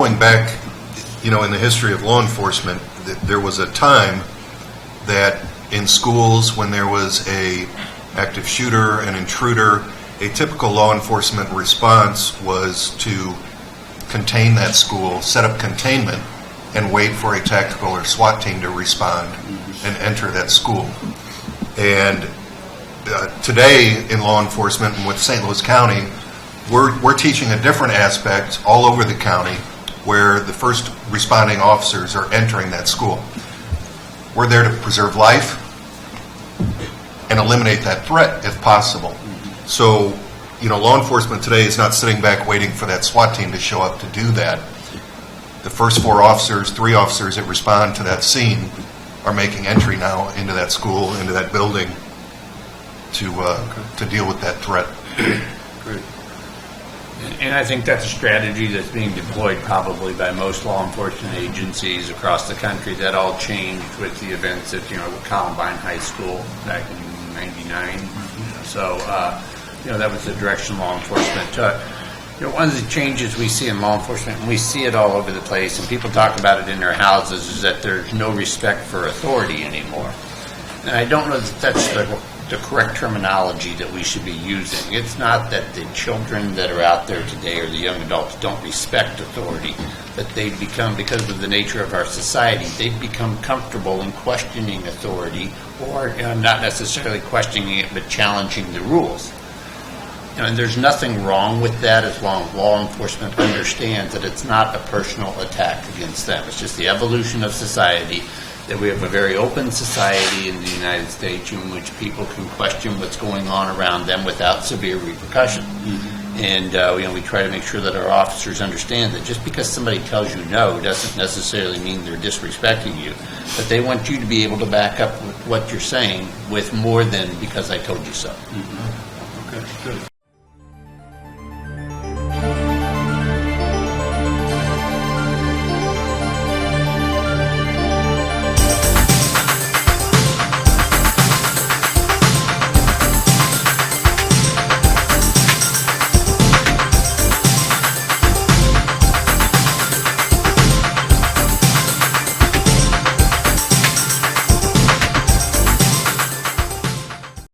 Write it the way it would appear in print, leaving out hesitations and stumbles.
going back, in the history of law enforcement, there was a time that in schools when there was a active shooter, an intruder, a typical law enforcement response was to contain that school, set up containment, and wait for a tactical or SWAT team to respond and enter that school. And today in law enforcement and with St. Louis County, we're teaching a different aspect all over the county where the first responding officers are entering that school. We're there to preserve life and eliminate that threat if possible. So, law enforcement today is not sitting back waiting for that SWAT team to show up to do that. The first 3 officers that respond to that scene are making entry now into that school, into that building to deal with that threat. Great. And I think that's a strategy that's being deployed probably by most law enforcement agencies across the country. That all changed with the events at Columbine High School back in '99. So that was the direction law enforcement took. One of the changes we see in law enforcement, and we see it all over the place, and people talk about it in their houses, is that there's no respect for authority anymore. And I don't know that that's the correct terminology that we should be using. It's not that the children that are out there today or the young adults don't respect authority, that they've become, because of the nature of our society, they've become comfortable in questioning authority, or not necessarily questioning it, but challenging the rules. And there's nothing wrong with that as long as law enforcement understands that it's not a personal attack against them. It's just the evolution of society, that we have a very open society in the United States in which people can question what's going on around them without severe repercussion. And we try to make sure that our officers understand that just because somebody tells you no doesn't necessarily mean they're disrespecting you, but they want you to be able to back up with what you're saying with more than because I told you so. Okay, good.